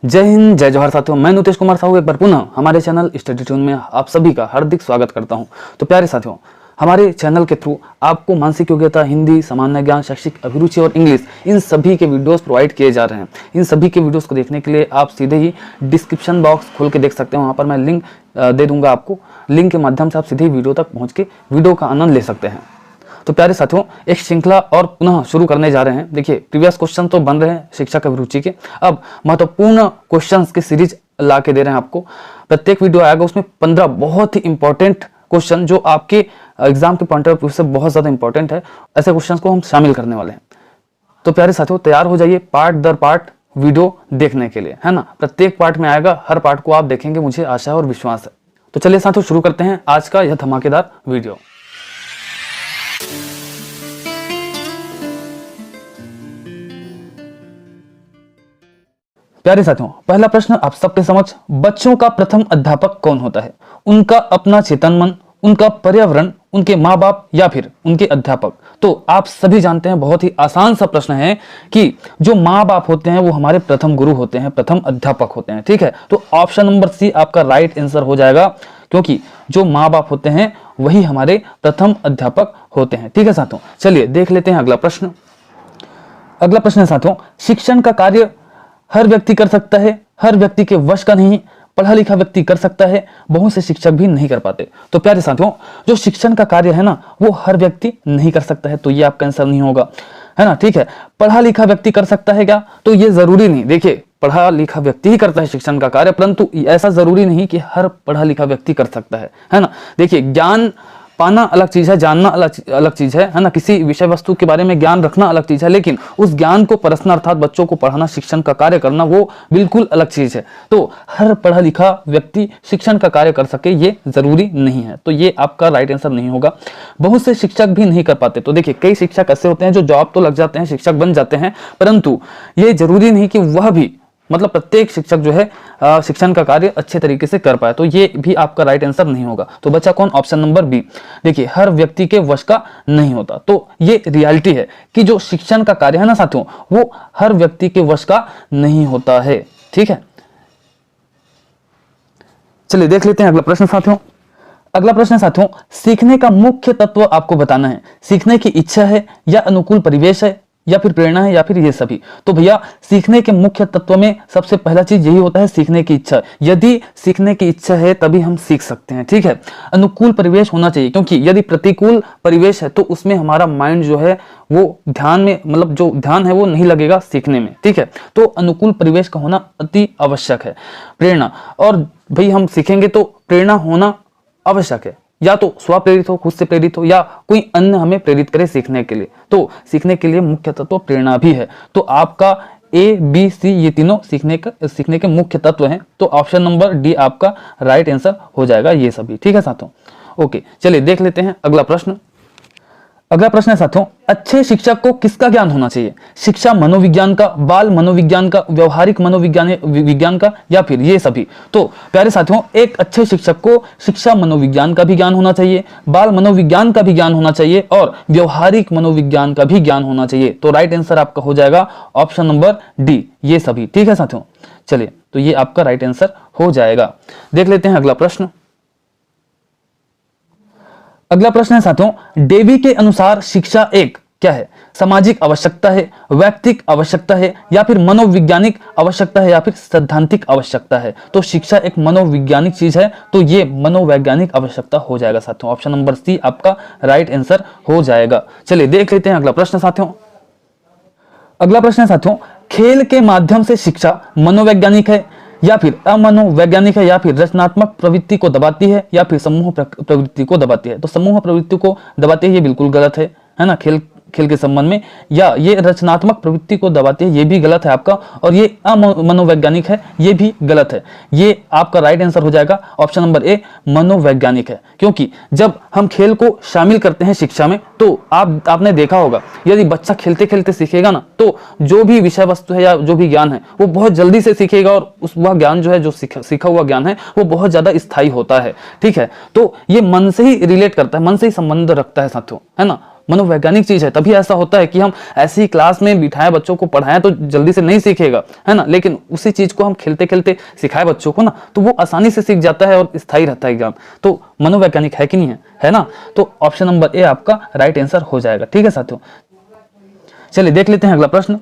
जय हिंद, जय जवाहर साथियों। मैं नुतेश कुमार साहू एक बार पुनः हमारे चैनल स्टडी ट्यून में आप सभी का हार्दिक स्वागत करता हूं। तो प्यारे साथियों, हमारे चैनल के थ्रू आपको मानसिक योग्यता, हिंदी, सामान्य ज्ञान, शैक्षिक अभिरुचि और इंग्लिश, इन सभी के वीडियोस प्रोवाइड किए जा रहे हैं। इन सभी के वीडियोस को देखने के लिए आप सीधे ही डिस्क्रिप्शन बॉक्स खोल के देख सकते हैं। वहाँ पर मैं लिंक दे दूंगा आपको। लिंक के माध्यम से आप सीधे वीडियो तक पहुँच के वीडियो का आनंद ले सकते हैं। तो प्यारे साथियों, एक श्रृंखला और पुनः शुरू करने जा रहे हैं। देखिए, प्रीवियस क्वेश्चन तो बन रहे हैं शिक्षा की अभिरुचि के, अब महत्वपूर्ण क्वेश्चंस की सीरीज ला के दे रहे हैं आपको। प्रत्येक वीडियो आएगा, उसमें 15 बहुत ही इंपॉर्टेंट क्वेश्चन जो आपके एग्जाम के पॉइंट ऑफ व्यू से बहुत ज्यादा इंपॉर्टेंट है, ऐसे क्वेश्चन को हम शामिल करने वाले हैं। तो प्यारे साथियों, तैयार हो जाइए पार्ट दर पार्ट वीडियो देखने के लिए, है ना। प्रत्येक पार्ट में आएगा, हर पार्ट को आप देखेंगे, मुझे आशा और विश्वास है। तो चलिए साथियों, शुरू करते हैं आज का यह धमाकेदार वीडियो। प्यारे साथियों, पहला प्रश्न आप सबके समक्ष, बच्चों का प्रथम अध्यापक कौन होता है? उनका अपना चेतन मन, उनका पर्यावरण, उनके माँ बाप या फिर उनके अध्यापक? तो आप सभी जानते हैं, बहुत ही आसान सा प्रश्न है कि जो माँ बाप होते हैं वो हमारे प्रथम गुरु होते हैं, प्रथम अध्यापक होते हैं। ठीक है, तो ऑप्शन नंबर सी आपका राइट आंसर हो जाएगा, क्योंकि जो माँ बाप होते हैं वही हमारे प्रथम अध्यापक होते हैं। ठीक है साथियों, चलिए देख लेते हैं अगला प्रश्न। अगला प्रश्न है साथियों, शिक्षण का कार्य हर व्यक्ति कर सकता है, हर व्यक्ति के वश का नहीं, पढ़ा लिखा व्यक्ति कर सकता है, बहुत से शिक्षक भी नहीं कर पाते। तो प्यारे साथियों, जो शिक्षण का कार्य है ना, वो हर व्यक्ति नहीं कर सकता है, तो ये आपका आंसर नहीं होगा, है ना। ठीक है, पढ़ा लिखा व्यक्ति कर सकता है क्या? तो ये जरूरी नहीं। देखिए, पढ़ा लिखा व्यक्ति ही करता है शिक्षण का कार्य, परंतु ऐसा जरूरी नहीं कि हर पढ़ा लिखा व्यक्ति कर सकता है ना। देखिए, ज्ञान पाना अलग चीज है, जानना अलग चीज है ना। किसी विषय वस्तु के बारे में ज्ञान रखना अलग चीज है, लेकिन उस ज्ञान को परसना अर्थात बच्चों को पढ़ाना, शिक्षण का कार्य करना, वो बिल्कुल अलग चीज है। तो हर पढ़ा लिखा व्यक्ति शिक्षण का कार्य कर सके ये जरूरी नहीं है, तो ये आपका राइट आंसर नहीं होगा। बहुत से शिक्षक भी नहीं कर पाते। तो देखिए, कई शिक्षक ऐसे होते हैं जो जॉब तो लग जाते हैं, शिक्षक बन जाते हैं, परंतु ये जरूरी नहीं कि वह भी, मतलब प्रत्येक शिक्षक जो है शिक्षण का कार्य अच्छे तरीके से कर पाए, तो ये भी आपका राइट आंसर नहीं होगा। तो बचा कौन? Option number B. देखिए, हर व्यक्ति के वश का नहीं होता, तो ये रियलिटी है कि जो शिक्षण का कार्य है ना साथियों, वो हर व्यक्ति के वश का नहीं होता है। ठीक है, चलिए देख लेते हैं अगला प्रश्न साथियों। अगला प्रश्न साथियों, सीखने का मुख्य तत्व आपको बताना है। सीखने की इच्छा है, या अनुकूल परिवेश है, या फिर प्रेरणा है, या फिर ये सभी? तो भैया, सीखने के मुख्य तत्व में सबसे पहला चीज यही होता है, सीखने की इच्छा। यदि सीखने की इच्छा है तभी हम सीख सकते हैं। ठीक है, अनुकूल परिवेश होना चाहिए, क्योंकि यदि प्रतिकूल परिवेश है तो उसमें हमारा माइंड जो है वो ध्यान में, मतलब जो ध्यान है वो नहीं लगेगा सीखने में। ठीक है, तो अनुकूल परिवेश का होना अति आवश्यक है। प्रेरणा, और भाई हम सीखेंगे तो प्रेरणा होना आवश्यक है, या तो स्व प्रेरित हो, खुद से प्रेरित हो, या कोई अन्य हमें प्रेरित करे सीखने के लिए। तो सीखने के लिए मुख्य तत्व प्रेरणा भी है। तो आपका ए, बी, सी ये तीनों सीखने के मुख्य तत्व हैं। तो ऑप्शन नंबर डी आपका राइट आंसर हो जाएगा, ये सभी। ठीक है साथियों, ओके, चलिए देख लेते हैं अगला प्रश्न। अगला प्रश्न है साथियों, अच्छे शिक्षक को किसका ज्ञान होना चाहिए? शिक्षा मनोविज्ञान का, बाल मनोविज्ञान का, व्यवहारिक विज्ञान का, या फिर ये सभी? तो प्यारे साथियों, एक अच्छे शिक्षक को शिक्षा मनोविज्ञान का भी ज्ञान होना चाहिए, बाल मनोविज्ञान का भी ज्ञान होना चाहिए, और व्यवहारिक मनोविज्ञान का भी ज्ञान होना चाहिए। तो राइट आंसर आपका हो जाएगा ऑप्शन नंबर डी, ये सभी। ठीक है साथियों, चलिए, तो ये आपका राइट आंसर हो जाएगा। देख लेते हैं अगला प्रश्न। अगला प्रश्न है साथियों, डेवी के अनुसार शिक्षा एक क्या है? सामाजिक आवश्यकता है, व्यक्तिक आवश्यकता है, या फिर मनोवैज्ञानिक आवश्यकता है, या फिर सैद्धांतिक आवश्यकता है? तो शिक्षा एक मनोवैज्ञानिक चीज है, तो ये मनोवैज्ञानिक आवश्यकता हो जाएगा साथियों। ऑप्शन नंबर सी आपका राइट आंसर हो जाएगा। चलिए देख लेते हैं अगला प्रश्न साथियों। अगला प्रश्न है साथियों, खेल के माध्यम से शिक्षा मनोवैज्ञानिक है, या फिर अमनोवैज्ञानिक है, या फिर रचनात्मक प्रवृत्ति को दबाती है, या फिर समूह प्रवृत्ति को दबाती है? तो समूह प्रवृत्ति को दबाती है, ये बिल्कुल गलत है ना, खेल के संबंध में। या ये रचनात्मक प्रवृत्ति को दबाती है, ये भी गलत है आपका। और ये अमनोवैज्ञानिक है, ये भी गलत है। ये आपका राइट आंसर हो जाएगा ऑप्शन नंबर ए, मनोवैज्ञानिक है। क्योंकि जब हम खेल को शामिल करते हैं शिक्षा में, तो आपने देखा होगा, यदि बच्चा खेलते खेलते सीखेगा ना, तो जो भी विषय वस्तु है या जो भी ज्ञान है वो बहुत जल्दी से सीखेगा, और वह ज्ञान जो है, जो सीखा हुआ ज्ञान है, वो बहुत ज्यादा स्थायी होता है। ठीक है, तो ये मन से ही रिलेट करता है, मन से ही संबंध रखता है साथियों, है ना। मनोवैज्ञानिक चीज है। तभी ऐसा होता है कि हम ऐसी ही क्लास में बिठाएं, बच्चों को पढ़ाएं तो जल्दी से नहीं सीखेगा, है ना, लेकिन उसी चीज को हम खेलते खेलते सिखाएं बच्चों को ना, तो वो आसानी से सीख जाता है और स्थायी रहता है ज्ञान। तो मनोवैज्ञानिक है कि नहीं है, है ना। तो ऑप्शन नंबर ए आपका राइट आंसर हो जाएगा। ठीक है साथियों, चलिए देख लेते हैं अगला प्रश्न।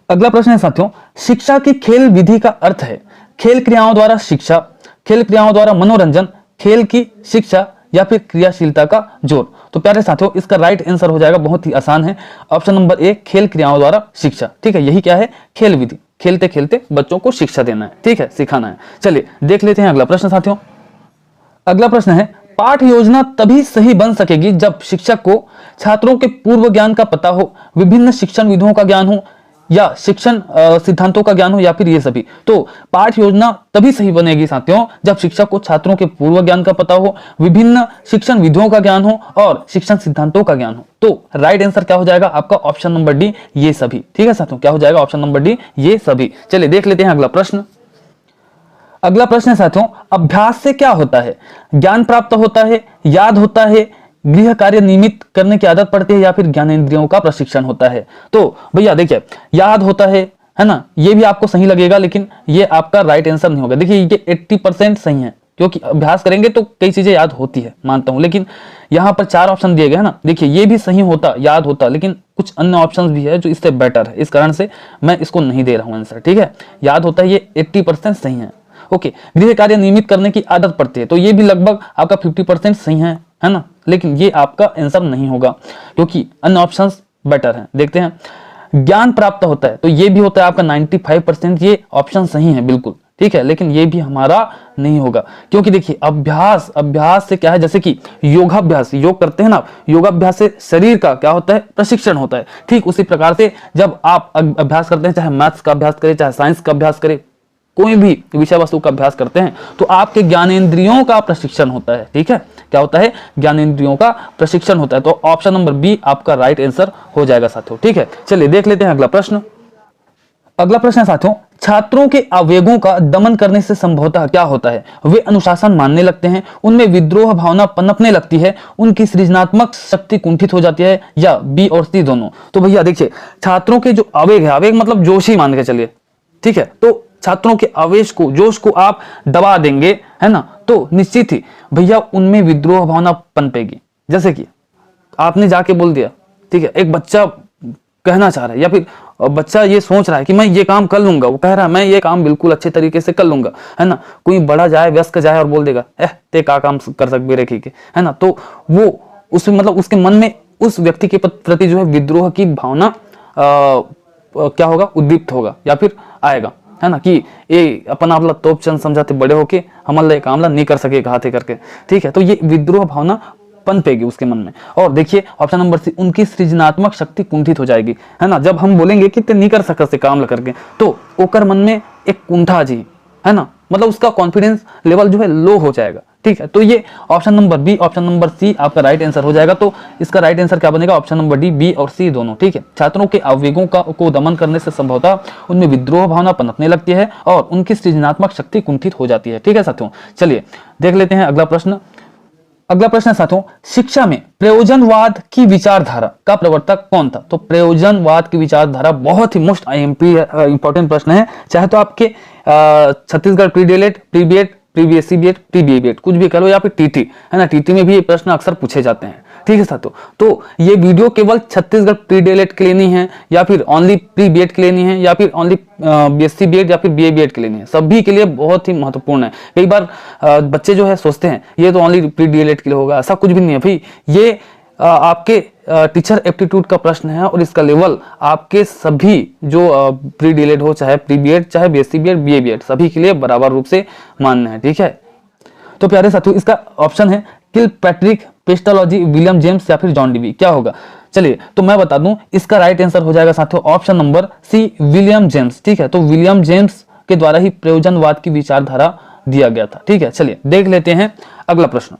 अगला प्रश्न है साथियों, शिक्षा की खेल विधि का अर्थ है खेल क्रियाओं द्वारा शिक्षा, खेल क्रियाओं द्वारा मनोरंजन, खेल की शिक्षा या फिर क्रियाशीलता का जोर। तो प्यारे साथियों, इसका राइट आंसर हो जाएगा, बहुत ही आसान है, ऑप्शन नंबर ए खेल क्रियाओं द्वारा शिक्षा। ठीक है, यही क्या है, खेल विधि, खेलते खेलते बच्चों को शिक्षा देना है, ठीक है, सिखाना है। चलिए देख लेते हैं अगला प्रश्न साथियों। अगला प्रश्न है, पाठ योजना तभी सही बन सकेगी जब शिक्षक को छात्रों के पूर्व ज्ञान का पता हो, विभिन्न शिक्षण विधियों का ज्ञान हो, या शिक्षण सिद्धांतों का ज्ञान हो, या फिर ये सभी। तो पाठ योजना तभी सही बनेगी साथियों जब शिक्षक को छात्रों के पूर्व ज्ञान का पता हो, विभिन्न शिक्षण विधियों का ज्ञान हो और शिक्षण सिद्धांतों का ज्ञान हो। तो राइट आंसर क्या हो जाएगा आपका, ऑप्शन नंबर डी, ये सभी। ठीक है साथियों, क्या हो जाएगा, ऑप्शन नंबर डी, ये सभी। चलिए देख लेते हैं अगला प्रश्न। अगला प्रश्न है साथियों, अभ्यास से क्या होता है, ज्ञान प्राप्त होता है, याद होता है, गृह कार्य नियमित करने की आदत पड़ती है, या फिर ज्ञानेंद्रियों का प्रशिक्षण होता है। तो भैया देखिए, याद होता है ना, ये भी आपको सही लगेगा, लेकिन ये आपका राइट आंसर नहीं होगा। देखिए ये 80% सही है, क्योंकि अभ्यास करेंगे तो कई चीजें याद होती है, मानता हूं, लेकिन यहाँ पर 4 ऑप्शन दिए गए हैं ना, देखिए ये भी सही होता, याद होता, लेकिन कुछ अन्य ऑप्शंस भी है जो इससे बेटर है, इस कारण से मैं इसको नहीं दे रहा हूं आंसर। ठीक है, याद होता है, ये 80% सही है। ओके, गृह कार्य नियमित करने की आदत पड़ती है, तो ये भी लगभग आपका 50% सही है ना, लेकिन ये आपका आंसर नहीं होगा क्योंकि अन्य ऑप्शंस बेटर हैं। देखते हैं, ज्ञान प्राप्त होता है, तो ये भी होता है आपका 95%, ये ऑप्शन सही है बिल्कुल, ठीक है, लेकिन ये भी हमारा नहीं होगा, क्योंकि देखिए अभ्यास से क्या है, जैसे कि योगाभ्यास, योग करते हैं ना, योगाभ्यास से शरीर का क्या होता है, प्रशिक्षण होता है। ठीक उसी प्रकार से जब आप अभ्यास करते हैं, चाहे मैथ्स का अभ्यास करें, चाहे साइंस का अभ्यास करें, कोई भी विषय वस्तु का अभ्यास करते हैं, तो आपके ज्ञानेंद्रियों का प्रशिक्षण होता है। ठीक है, क्या होता है, ज्ञानेंद्रियों का प्रशिक्षण होता है। तो ऑप्शन नंबर बी आपका राइट आंसर हो जाएगा साथियों। ठीक है, चलिए देख लेते हैं अगला प्रश्न। अगला प्रश्न है साथियों, छात्रों के आवेगों का दमन करने से संभवतः क्या होता है, वे अनुशासन मानने लगते हैं, उनमें विद्रोह भावना पनपने लगती है, उनकी सृजनात्मक शक्ति कुंठित हो जाती है, या बी और सी दोनों। तो भैया देखिए, छात्रों के जो आवेग है, आवेग मतलब जोश ही मान के चलिए, ठीक है, तो छात्रों के आवेश को, जोश को आप दबा देंगे, है ना, तो निश्चित ही भैया उनमें विद्रोह भावना पनपेगी। जैसे कि आपने जाके बोल दिया, ठीक है, एक बच्चा कहना चाह रहा है, या फिर बच्चा ये सोच रहा है कि मैं ये काम कर लूंगा, वो कह रहा है मैं ये काम बिल्कुल अच्छे तरीके से कर लूंगा, है ना, कोई बड़ा जाए, वयस्क जाए और बोल देगा ते का काम कर सक बेरे की, है ना, तो वो उसमें मतलब उसके मन में उस व्यक्ति के प्रति जो है विद्रोह की भावना क्या होगा, उद्दीप्त होगा, या फिर आएगा, है ना, कि ये अपन आपला तोप चंद समझाते बड़े होके हमारा एक कामला नहीं कर सके हाथे करके। ठीक है, तो ये विद्रोह भावना पनपेगी उसके मन में। और देखिए ऑप्शन नंबर सी, उनकी सृजनात्मक शक्ति कुंठित हो जाएगी, है ना, जब हम बोलेंगे कि ते नहीं कर सकते काम करके, तो ओकर मन में एक कुंठा जी, है ना, मतलब उसका कॉन्फिडेंस लेवल जो है लो हो जाएगा। ठीक है, तो ये option number B, option number C आपका राइट आंसर हो जाएगा। तो इसका राइट आंसर क्या बनेगा, ऑप्शन नंबर डी, बी और सी दोनों। ठीक है, छात्रों के आवेगों को दमन करने से संभवतः उनमें विद्रोह भावना पनपने लगती है और उनकी सृजनात्मक शक्ति कुंठित हो जाती है। ठीक है साथियों, चलिए देख लेते हैं अगला प्रश्न। अगला प्रश्न है साथियों, शिक्षा में प्रयोजनवाद की विचारधारा का प्रवर्तक कौन था। तो प्रयोजनवाद की विचारधारा बहुत ही मोस्ट इंपॉर्टेंट प्रश्न है, चाहे तो आपके Chhattisgarh pre D El Ed, pre B Ed, pre B Sc B Ed, pre BA कुछ भी करो, या फिर टीटी, है ना, टीटी में भी ये प्रश्न अक्सर पूछे जाते हैं। ठीक है साथियों, तो ये वीडियो केवल छत्तीसगढ़ प्री डीएलएड के लिए नहीं है, या फिर ओनली प्री बीएड के लिए नहीं है, या फिर ओनली बीएससी बीएड या फिर बीए बीएड के लिए नहीं है, सभी के लिए बहुत ही महत्वपूर्ण है। कई बार बच्चे जो है सोचते हैं ये तो ओनली प्री डीएलएड के लिए होगा, ऐसा कुछ भी नहीं है भाई। ये आपके टीचर एप्टीट्यूड का प्रश्न है, और इसका लेवल आपके सभी जो प्री डीएलएड हो, चाहे प्री बीएड, चाहे बीएससी बीएड, बीए बीएड, सभी के लिए बराबर रूप से मान्य है। ठीक है, तो प्यारे साथियों, इसका ऑप्शन है किलपैट्रिक, पेस्टालॉजी, विलियम जेम्स या फिर जॉन डीवी, क्या होगा। चलिए तो मैं बता दूं, इसका राइट आंसर हो जाएगा साथियों option number C, William James. ठीक है, तो विलियम जेम्स के द्वारा ही प्रयोजनवाद की विचारधारा दिया गया था। ठीक है, चलिए देख लेते हैं अगला प्रश्न।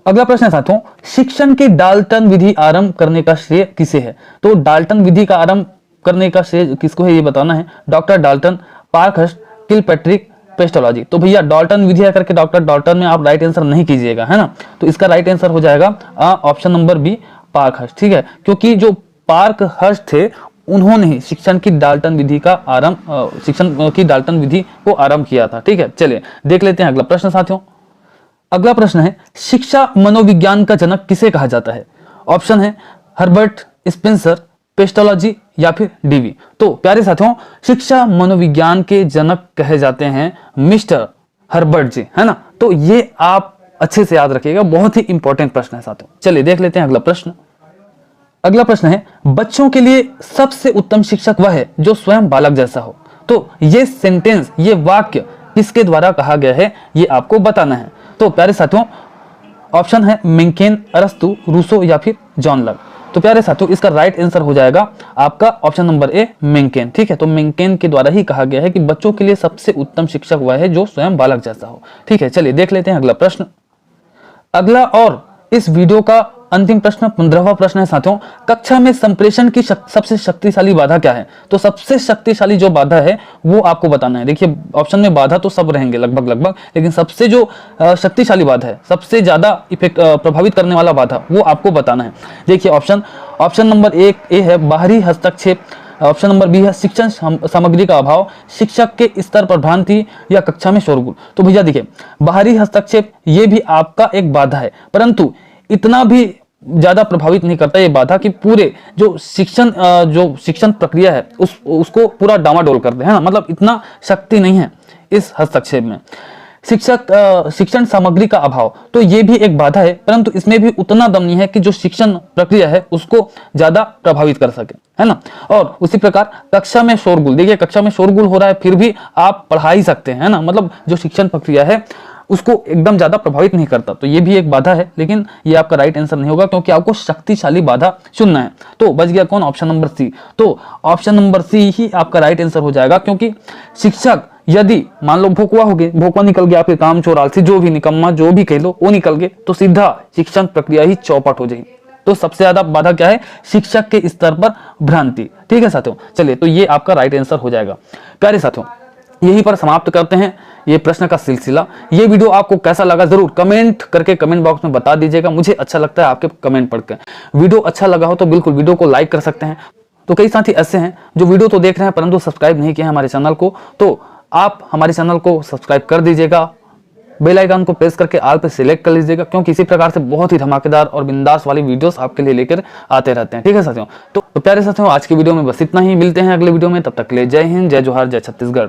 अगला प्रश्न है साथियों, शिक्षण की डाल्टन विधि आरंभ करने का श्रेय किसे है। तो डाल्टन विधि का आरंभ करने का श्रेय किसको है, ये बताना है। Doctor Dalton, Parkhurst, Kilpatrick, pestology. तो भैया डाल्टन विधि करके डॉक्टर डाल्टन में आप राइट आंसर नहीं कीजिएगा, है ना। तो इसका राइट आंसर हो जाएगा ऑप्शन नंबर बी, पार्कहर्स्ट। ठीक है, क्योंकि जो पार्कहर्स्ट थे उन्होंने ही शिक्षण की डाल्टन विधि को आरंभ किया था। ठीक है, चलिए देख लेते हैं अगला प्रश्न साथियों। अगला प्रश्न है, शिक्षा मनोविज्ञान का जनक किसे कहा जाता है? ऑप्शन है हर्बर्ट स्पेंसर, पेस्टोलॉजी या फिर डीवी। तो प्यारे साथियों, शिक्षा मनोविज्ञान के जनक कहे जाते हैं मिस्टर हर्बर्ट जी, है ना। तो ये आप अच्छे से याद रखिएगा, बहुत ही इंपॉर्टेंट प्रश्न है साथियों। चलिए देख लेते हैं अगला प्रश्न। अगला प्रश्न है, बच्चों के लिए सबसे उत्तम शिक्षक वह है जो स्वयं बालक जैसा हो। तो ये सेंटेंस, ये वाक्य किसके द्वारा कहा गया है, ये आपको बताना है। तो प्यारे साथियों, ऑप्शन है मेंकेन, अरस्तु, रूसो या फिर जॉन लॉक। तो प्यारे साथियों, इसका राइट आंसर हो जाएगा आपका ऑप्शन नंबर ए, मेंकेन। ठीक है, तो मेंकेन के द्वारा ही कहा गया है कि बच्चों के लिए सबसे उत्तम शिक्षक वह है जो स्वयं बालक जैसा हो। ठीक है, चलिए देख लेते हैं अगला प्रश्न। अगला और इस वीडियो का अंतिम प्रश्न, 15वां प्रश्न है साथियों, कक्षा में संप्रेषण की सबसे शक्तिशाली बाधा क्या है? तो सबसे शक्तिशाली जो बाधा है वो आपको बताना है। देखिए ऑप्शन में बाधा तो सब रहेंगे लगभग, लेकिन सबसे जो शक्तिशाली बाधा है, सबसे ज्यादा प्रभावित करने वाला बाधा, वो आपको बताना है। देखिए ऑप्शन नंबर ए है बाहरी हस्तक्षेप, ऑप्शन नंबर बी है शिक्षण सामग्री का अभाव, शिक्षक के स्तर पर भ्रांति या कक्षा में शोरगुल। तो भैया देखिए, बाहरी हस्तक्षेप ये भी आपका एक बाधा है, परंतु इतना भी ज्यादा प्रभावित नहीं करता ये बाधा कि पूरे जो शिक्षण प्रक्रिया है उसको पूरा डामाडोल कर दे, है ना। मतलब इतना शक्ति नहीं है इस हस्तक्षेप में। शिक्षण सामग्री का अभाव, तो ये भी एक बाधा है, परंतु इसमें भी उतना दम नहीं है कि जो शिक्षण प्रक्रिया है उसको ज्यादा प्रभावित कर सके, है ना। और उसी प्रकार कक्षा में शोरगुल, देखिए कक्षा में शोरगुल हो रहा है फिर भी आप पढ़ा ही सकते हैं, है ना। मतलब जो शिक्षण प्रक्रिया है उसको एकदम ज्यादा प्रभावित नहीं करता, तो ये भी एक बाधा है, लेकिन ये आपका राइट आंसर नहीं होगा क्योंकि आपको शक्तिशाली बाधा चुनना है। तो बच गया कौन? Option number C. तो ऑप्शन नंबर सी ही आपका राइट आंसर हो जाएगा, क्योंकि शिक्षक यदि मान लो भोकवा निकल गया, आपके काम चोर, आलसी, जो भी निकम्मा जो भी कह लो वो निकल गए, तो सीधा शिक्षण प्रक्रिया ही चौपट हो जाएगी। तो सबसे ज्यादा बाधा क्या है? शिक्षक के स्तर पर भ्रांति। ठीक है साथियों, चलिए तो ये आपका राइट आंसर हो जाएगा। प्यारे साथियों, यहीं पर समाप्त करते हैं ये प्रश्न का सिलसिला। ये वीडियो आपको कैसा लगा जरूर कमेंट करके कमेंट बॉक्स में बता दीजिएगा, मुझे अच्छा लगता है आपके कमेंट पढ़कर। वीडियो अच्छा लगा हो तो बिल्कुल वीडियो को लाइक कर सकते हैं। तो कई साथी ऐसे हैं जो वीडियो तो देख रहे हैं परंतु सब्सक्राइब नहीं किए हैं हमारे चैनल को, तो आप हमारे चैनल को सब्सक्राइब कर दीजिएगा, बेल आइकन को प्रेस करके ऑल पे सिलेक्ट कर लीजिएगा, क्योंकि इसी प्रकार से बहुत ही धमाकेदार और बिंदास वाली वीडियोस आपके लिए लेकर आते रहते हैं। ठीक है साथियों, तो प्यारे साथियों, आज की वीडियो में बस इतना ही। मिलते हैं अगले वीडियो में, तब तक के लिए जय हिंद, जय जोहार, जय छत्तीसगढ़।